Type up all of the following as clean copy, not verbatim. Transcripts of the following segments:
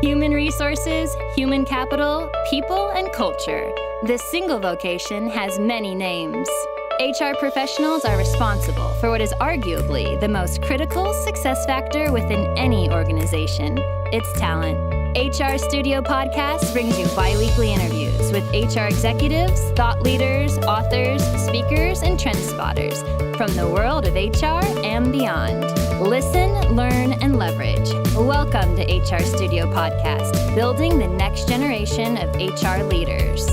Human resources, human capital, people, and culture. This single vocation has many names. HR professionals are responsible for what is arguably the most critical success factor within any organization. It's talent. HR Studio Podcast brings you bi-weekly interviews with HR executives, thought leaders, authors, speakers, and trend spotters from the world of HR and beyond. Listen, learn, and leverage. Welcome to HR Studio Podcast, building the next generation of HR leaders.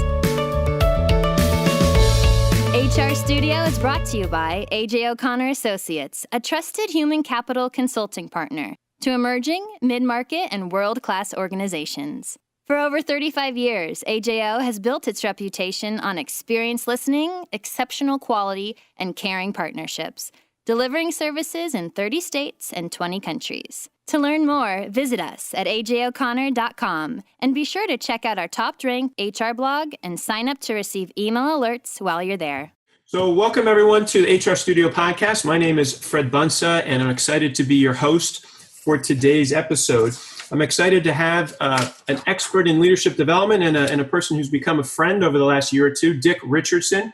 HR Studio is brought to you by A.J. O'Connor Associates, a trusted human capital consulting partner to emerging, mid-market, and world-class organizations. For over 35 years, AJO has built its reputation on experienced listening, exceptional quality, and caring partnerships, delivering services in 30 states and 20 countries. To learn more, visit us at ajoconnor.com and be sure to check out our top-ranked HR blog and sign up to receive email alerts while you're there. So welcome everyone to the HR Studio Podcast. My name is Fred Bunsa and I'm excited to be your host for today's episode. I'm excited to have an expert in leadership development and a person who's become a friend over the last year or two, Dick Richardson.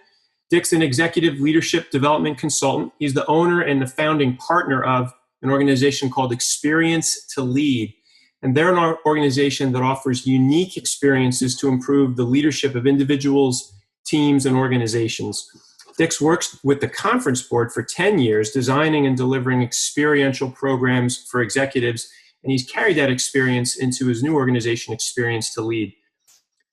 Dick's an executive leadership development consultant. He's the owner and the founding partner of an organization called Experience to Lead. And they're an organization that offers unique experiences to improve the leadership of individuals, teams, and organizations. Dick's worked with the Conference Board for 10 years, designing and delivering experiential programs for executives, and he's carried that experience into his new organization, Experience to Lead.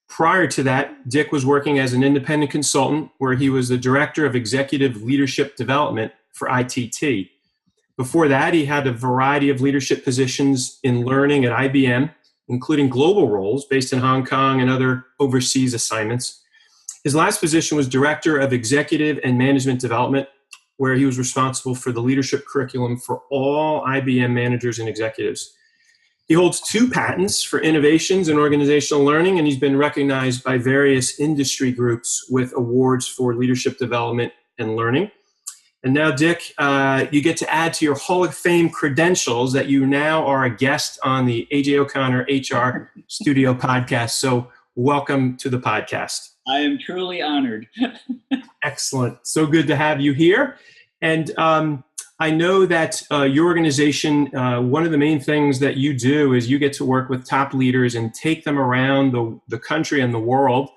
Prior to that, Dick was working as an independent consultant where he was the Director of Executive Leadership Development for ITT. Before that, he had a variety of leadership positions in learning at IBM, including global roles based in Hong Kong and other overseas assignments. His last position was Director of Executive and Management Development, where he was responsible for the leadership curriculum for all IBM managers and executives. He holds 2 patents for innovations in organizational learning, and he's been recognized by various industry groups with awards for leadership development and learning. And now, Dick, you get to add to your Hall of Fame credentials that you now are a guest on the A.J. O'Connor HR Studio Podcast. So welcome to the podcast. I am truly honored. Excellent. So good to have you here. And I know that your organization, one of the main things that you do is you get to work with top leaders and take them around the country and the world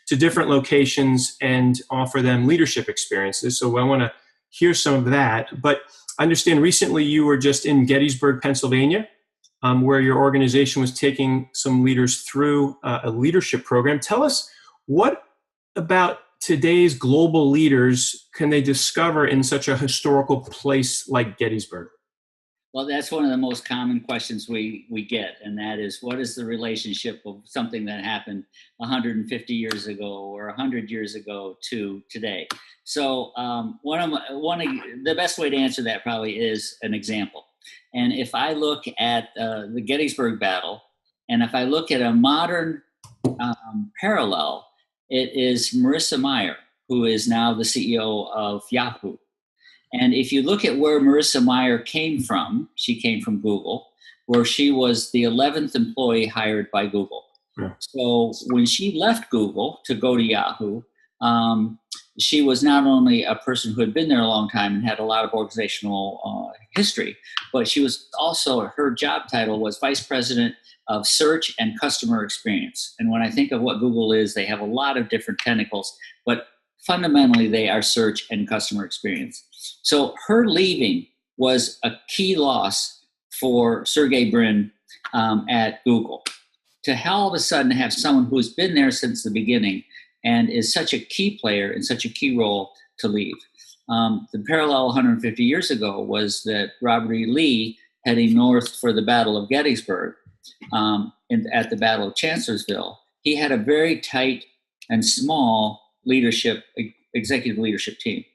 to different locations and offer them leadership experiences. So I want to hear some of that. But I understand recently you were just in Gettysburg, Pennsylvania, where your organization was taking some leaders through a leadership program. Tell us, what about today's global leaders can they discover in such a historical place like Gettysburg? Well, that's one of the most common questions we get, and that is, what is the relationship of something that happened 150 years ago or 100 years ago to today? So the best way to answer that probably is an example. And if I look at the Gettysburg battle, and if I look at a modern parallel, it is Marissa Mayer, who is now the CEO of Yahoo. And if you look at where Marissa Mayer came from, she came from Google, where she was the 11th employee hired by Google. Yeah. So when she left Google to go to Yahoo, she was not only a person who had been there a long time and had a lot of organizational history, but she was also, her job title was Vice President of Search and Customer Experience. And when I think of what Google is, they have a lot of different tentacles, but fundamentally they are search and customer experience. So her leaving was a key loss for Sergey Brin at Google. To all of a sudden have someone who's been there since the beginning and is such a key player in such a key role to leave. The parallel 150 years ago was that Robert E. Lee, heading north for the Battle of Gettysburg, at the Battle of Chancellorsville, he had a very tight and small executive leadership team.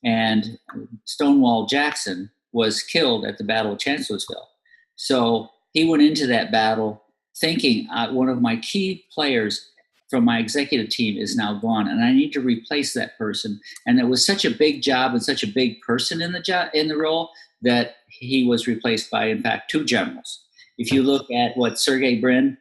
And Stonewall Jackson was killed at the Battle of Chancellorsville. So he went into that battle thinking, one of my key players from my executive team is now gone, and I need to replace that person. And it was such a big job and such a big person in the role that he was replaced by, in fact, 2 generals. If you look at what Sergey Brin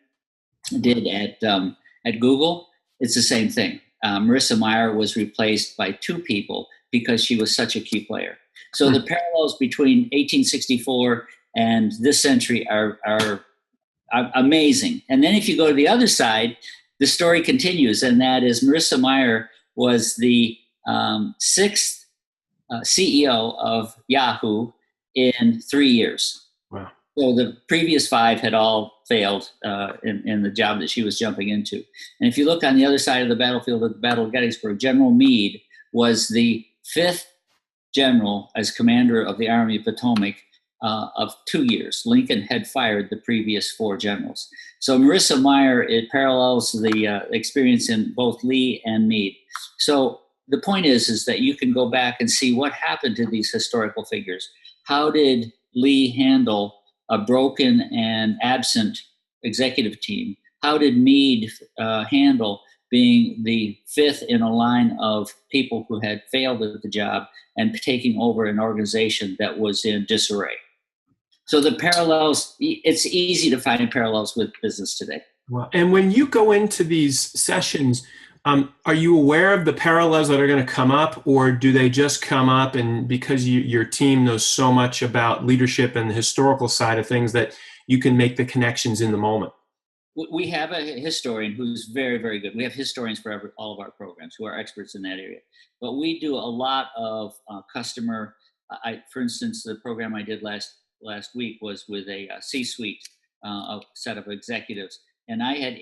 did at Google, it's the same thing. Marissa Mayer was replaced by two people because she was such a key player. So the parallels between 1864 and this century are amazing. And then if you go to the other side, the story continues, and that is Marissa Mayer was the sixth CEO of Yahoo in 3 years. Wow. So the previous five had all failed in the job that she was jumping into. And if you look on the other side of the battlefield at the Battle of Gettysburg, General Meade was the fifth general as commander of the Army of Potomac of 2 years. Lincoln had fired the previous four generals. So Marissa Mayer, it parallels the experience in both Lee and Meade. So the point is that you can go back and see what happened to these historical figures. How did Lee handle a broken and absent executive team? How did Meade handle being the fifth in a line of people who had failed at the job and taking over an organization that was in disarray? So the parallels, it's easy to find parallels with business today. Well, and when you go into these sessions, are you aware of the parallels that are going to come up, or do they just come up and because your team knows so much about leadership and the historical side of things that you can make the connections in the moment? We have a historian who's very, very good. We have historians for all of our programs who are experts in that area. But we do a lot of customer. For instance, the program I did last week was with a C-suite, a set of executives, and I had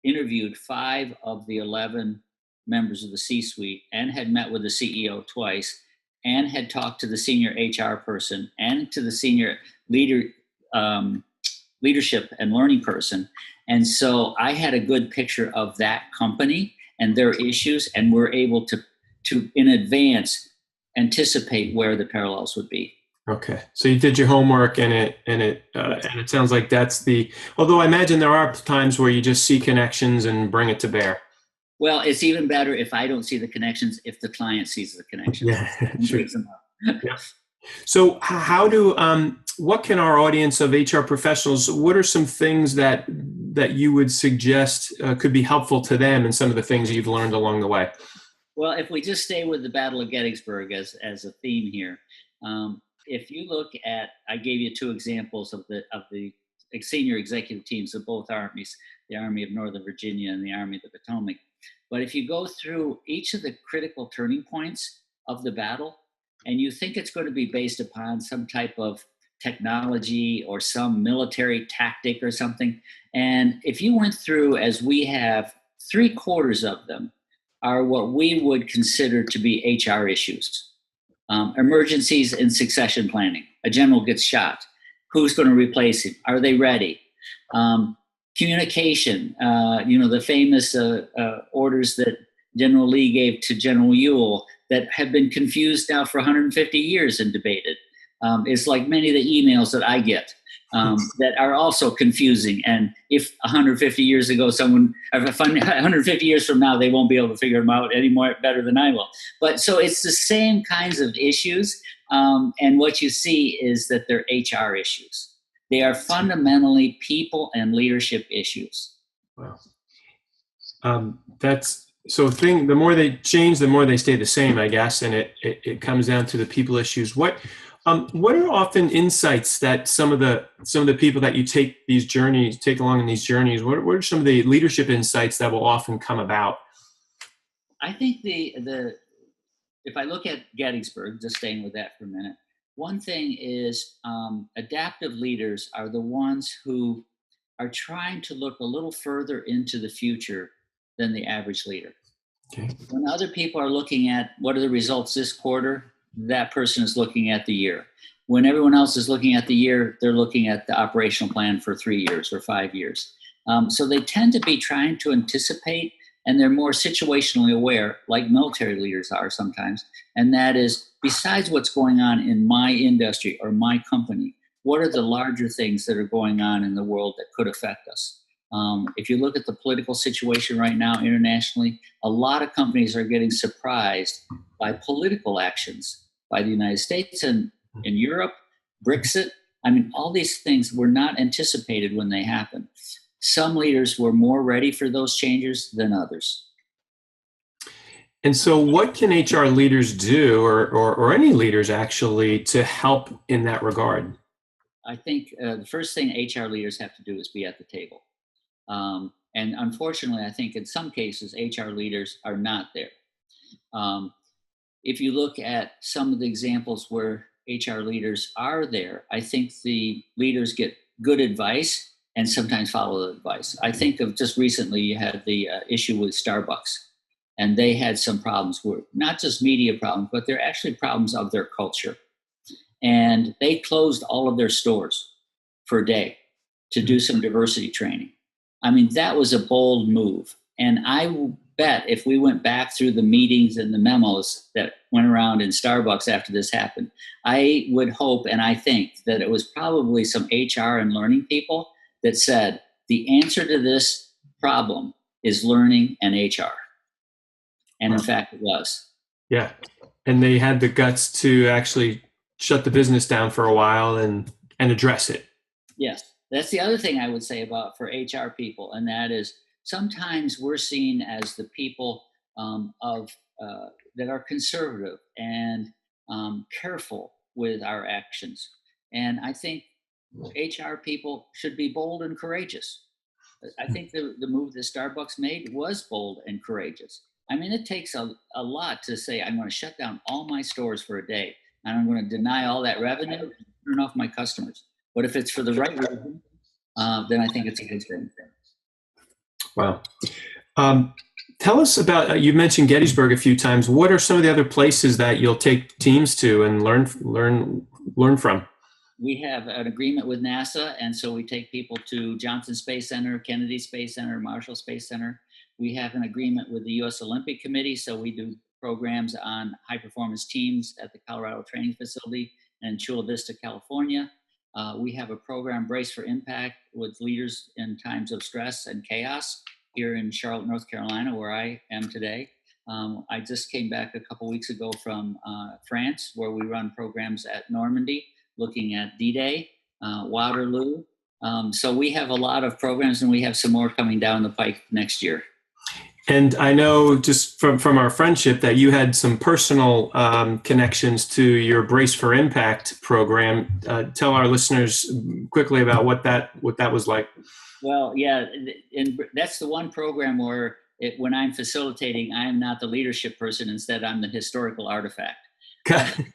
interviewed 5 of the 11 members of the C-suite and had met with the CEO twice and had talked to the senior HR person and to the senior leadership and learning person. And so I had a good picture of that company and their issues, and we're able to in advance anticipate where the parallels would be. Okay, so you did your homework, and it sounds like that's the. Although I imagine there are times where you just see connections and bring it to bear. Well, it's even better if I don't see the connections, if the client sees the connections. Yeah, sure. Yeah. So, what can our audience of HR professionals? What are some things that you would suggest could be helpful to them, and some of the things you've learned along the way? Well, if we just stay with the Battle of Gettysburg as a theme here. If you look at, I gave you 2 examples of the senior executive teams of both armies, the Army of Northern Virginia and the Army of the Potomac. But if you go through each of the critical turning points of the battle, and you think it's going to be based upon some type of technology or some military tactic or something, and if you went through, as we have, 3/4 of them are what we would consider to be HR issues. Emergencies and succession planning. A general gets shot. Who's going to replace him? Are they ready? Communication. The famous orders that General Lee gave to General Ewell that have been confused now for 150 years and debated. It's like many of the emails that I get that are also confusing. And if 150 years ago, 150 years from now, they won't be able to figure them out any more better than I will. But so it's the same kinds of issues. And what you see is that they're HR issues. They are fundamentally people and leadership issues. Wow. The more they change, the more they stay the same, I guess. And it comes down to the people issues. What are often insights that some of the people that you take along in these journeys? What are some of the leadership insights that will often come about? I think if I look at Gettysburg, just staying with that for a minute, one thing is adaptive leaders are the ones who are trying to look a little further into the future than the average leader. Okay. When other people are looking at what are the results this quarter, that person is looking at the year. When everyone else is looking at the year, they're looking at the operational plan for 3 years or 5 years. So they tend to be trying to anticipate, and they're more situationally aware, like military leaders are sometimes. And that is, besides what's going on in my industry or my company, what are the larger things that are going on in the world that could affect us? If you look at the political situation right now internationally, a lot of companies are getting surprised by political actions by the United States and in Europe, Brexit. I mean, all these things were not anticipated when they happened. Some leaders were more ready for those changes than others. And so what can HR leaders do, or any leaders actually, to help in that regard? I think the first thing HR leaders have to do is be at the table. And unfortunately, I think in some cases, HR leaders are not there. If you look at some of the examples where HR leaders are there, I think the leaders get good advice and sometimes follow the advice. I think of just recently, you had the issue with Starbucks, and they had some problems, where not just media problems, but they're actually problems of their culture. And they closed all of their stores for a day to do some diversity training. I mean, that was a bold move. And I bet if we went back through the meetings and the memos that went around in Starbucks after this happened, I would hope and I think that it was probably some HR and learning people that said, the answer to this problem is learning and HR. And in fact, it was. Yeah. And they had the guts to actually shut the business down for a while and address it. Yes. That's the other thing I would say about for HR people, and that is sometimes we're seen as the people that are conservative and careful with our actions. And I think HR people should be bold and courageous. I think the move that Starbucks made was bold and courageous. I mean, it takes a lot to say, I'm going to shut down all my stores for a day, and I'm going to deny all that revenue and turn off my customers. But if it's for the right reason, then I think it's a good thing. Wow. Tell us about, you mentioned Gettysburg a few times. What are some of the other places that you'll take teams to and learn from? We have an agreement with NASA, and so we take people to Johnson Space Center, Kennedy Space Center, Marshall Space Center. We have an agreement with the U.S. Olympic Committee, so we do programs on high-performance teams at the Colorado Training Facility in Chula Vista, California. We have a program, Brace for Impact, with leaders in times of stress and chaos here in Charlotte, North Carolina, where I am today. I just came back a couple weeks ago from France, where we run programs at Normandy, looking at D-Day, Waterloo. So we have a lot of programs, and we have some more coming down the pike next year. And I know just from our friendship that you had some personal connections to your Brace for Impact program. Tell our listeners quickly about what that was like. Well, yeah, and that's the one program where when I'm facilitating, I'm not the leadership person. Instead, I'm the historical artifact. And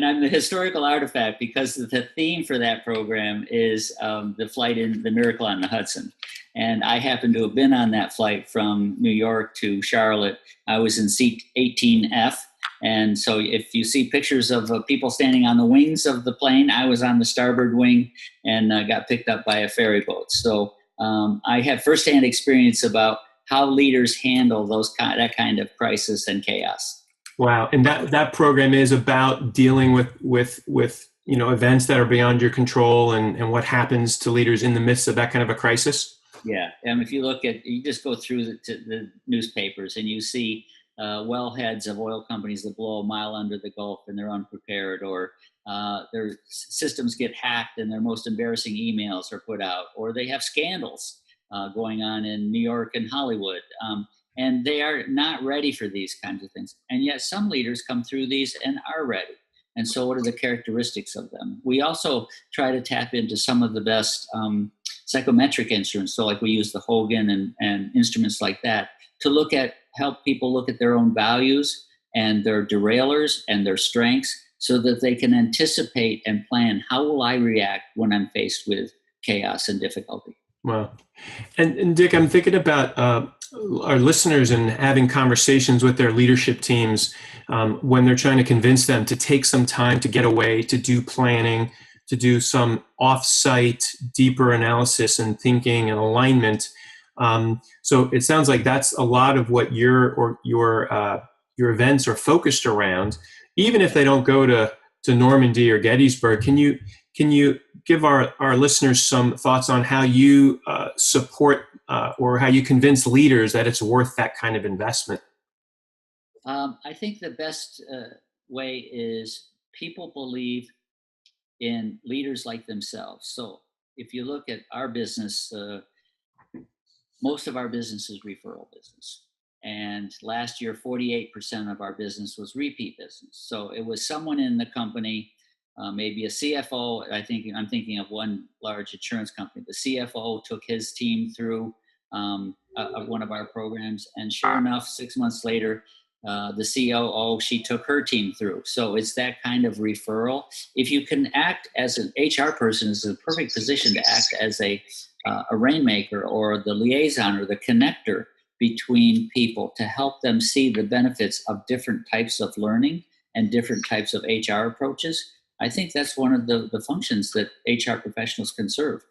I'm the historical artifact because the theme for that program is the flight in the Miracle on the Hudson. And I happen to have been on that flight from New York to Charlotte. I was in seat 18F. And so if you see pictures of people standing on the wings of the plane, I was on the starboard wing and got picked up by a ferry boat. So I have firsthand experience about how leaders handle that kind of crisis and chaos. Wow. And that program is about dealing with events that are beyond your control and what happens to leaders in the midst of that kind of a crisis. Yeah. And if you you just go through the newspapers and you see wellheads of oil companies that blow a mile under the Gulf and they're unprepared, or their systems get hacked and their most embarrassing emails are put out, or they have scandals going on in New York and Hollywood. And they are not ready for these kinds of things. And yet some leaders come through these and are ready. And so what are the characteristics of them? We also try to tap into some of the best psychometric instruments. So like we use the Hogan and instruments like that to help people look at their own values and their derailers and their strengths so that they can anticipate and plan, how will I react when I'm faced with chaos and difficulty? Wow. And Dick, I'm thinking about our listeners and having conversations with their leadership teams when they're trying to convince them to take some time to get away, to do planning, to do some off-site, deeper analysis and thinking and alignment. So it sounds like that's a lot of what your events are focused around. Even if they don't go to Normandy or Gettysburg, can you give our listeners some thoughts on how you support or how you convince leaders that it's worth that kind of investment? I think the best way is people believe in leaders like themselves. So if you look at our business, most of our business is referral business. And last year, 48% of our business was repeat business. So it was someone in the company, maybe a CFO. I'm thinking of one large insurance company. The CFO took his team through one of our programs, and sure enough, 6 months later, the COO, she took her team through. So it's that kind of referral. If you can act as an HR person, is a perfect position to act as a rainmaker or the liaison or the connector between people to help them see the benefits of different types of learning and different types of HR approaches. I think that's one of the functions that HR professionals can serve.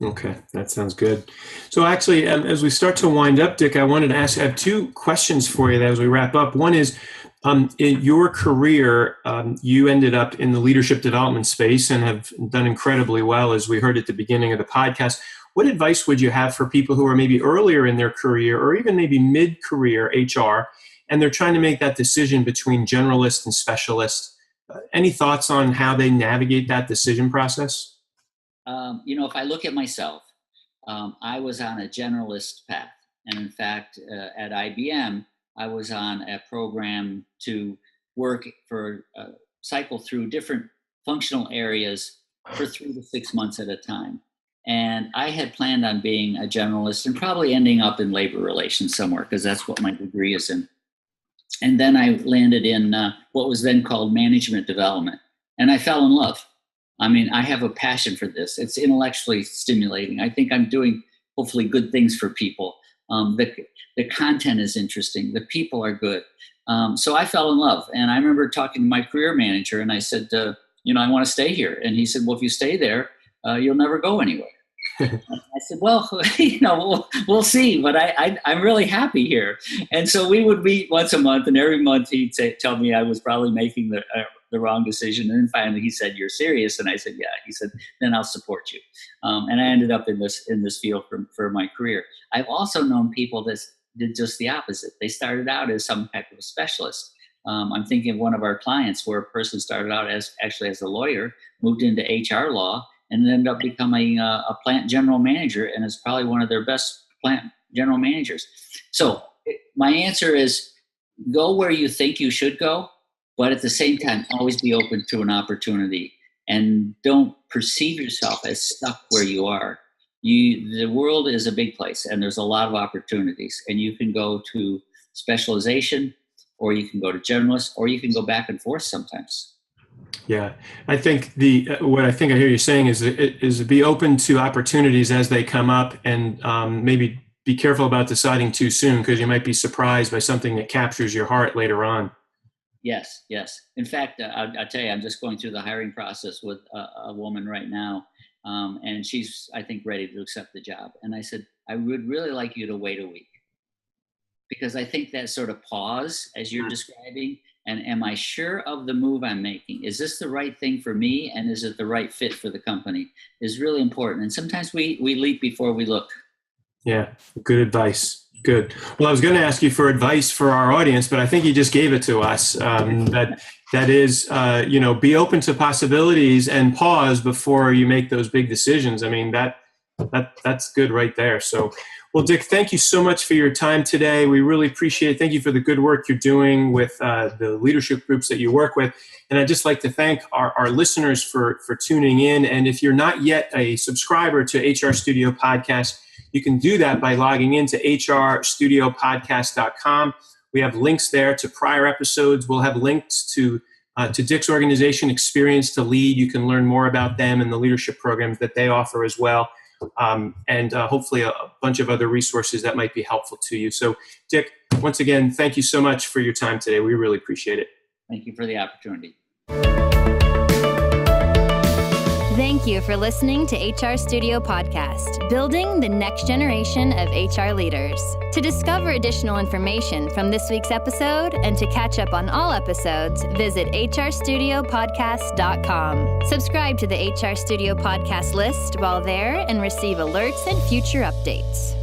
Okay, that sounds good. So actually, as we start to wind up, Dick, I have two questions for you as we wrap up. One is, in your career, you ended up in the leadership development space and have done incredibly well, as we heard at the beginning of the podcast. What advice would you have for people who are maybe earlier in their career or even maybe mid-career HR, and they're trying to make that decision between generalist and specialist? Any thoughts on how they navigate that decision process? If I look at myself, I was on a generalist path. And in fact, at IBM, I was on a program to work cycle through different functional areas for 3 to 6 months at a time. And I had planned on being a generalist and probably ending up in labor relations somewhere, because that's what my degree is in. And then I landed in what was then called management development. And I fell in love. I mean, I have a passion for this. It's intellectually stimulating. I think I'm doing hopefully good things for people. The content is interesting. The people are good. So I fell in love. And I remember talking to my career manager, and I said, I want to stay here. And he said, well, if you stay there, you'll never go anywhere. I said, well, we'll see, but I'm really happy here. And so we would meet once a month, and every month he'd tell me I was probably making the wrong decision. And then finally he said, you're serious? And I said, yeah. He said, then I'll support you. And I ended up in this field for my career. I've also known people that did just the opposite. They started out as some type of a specialist. I'm thinking of one of our clients where a person started out as a lawyer, moved into HR law, and ended up becoming a plant general manager, and is probably one of their best plant general managers. So my answer is, go where you think you should go, but at the same time, always be open to an opportunity, and don't perceive yourself as stuck where you are. The world is a big place, and there's a lot of opportunities, and you can go to specialization, or you can go to generalist, or you can go back and forth sometimes. Yeah, I think what I hear you saying is be open to opportunities as they come up, and maybe be careful about deciding too soon, because you might be surprised by something that captures your heart later on. Yes. In fact, I'll tell you, I'm just going through the hiring process with a woman right now, and she's, I think, ready to accept the job. And I said, I would really like you to wait a week, because I think that sort of pause, as you're describing, and am I sure of the move I'm making? Is this the right thing for me? And is it the right fit for the company? Is really important. And sometimes we leap before we look. Yeah. Good advice. Good. Well, I was going to ask you for advice for our audience, but I think you just gave it to us. That is, be open to possibilities and pause before you make those big decisions. I mean, that's good right there. So, well, Dick, thank you so much for your time today. We really appreciate it. Thank you for the good work you're doing with the leadership groups that you work with. And I'd just like to thank our listeners for tuning in. And if you're not yet a subscriber to HR Studio Podcast, you can do that by logging into hrstudiopodcast.com. We have links there to prior episodes. We'll have links to Dick's organization, Experience to Lead. You can learn more about them and the leadership programs that they offer as well. And hopefully a bunch of other resources that might be helpful to you. So, Dick, once again, thank you so much for your time today. We really appreciate it. Thank you for the opportunity. Thank you for listening to HR Studio Podcast, building the next generation of HR leaders. To discover additional information from this week's episode and to catch up on all episodes, visit hrstudiopodcast.com. Subscribe to the HR Studio Podcast list while there and receive alerts and future updates.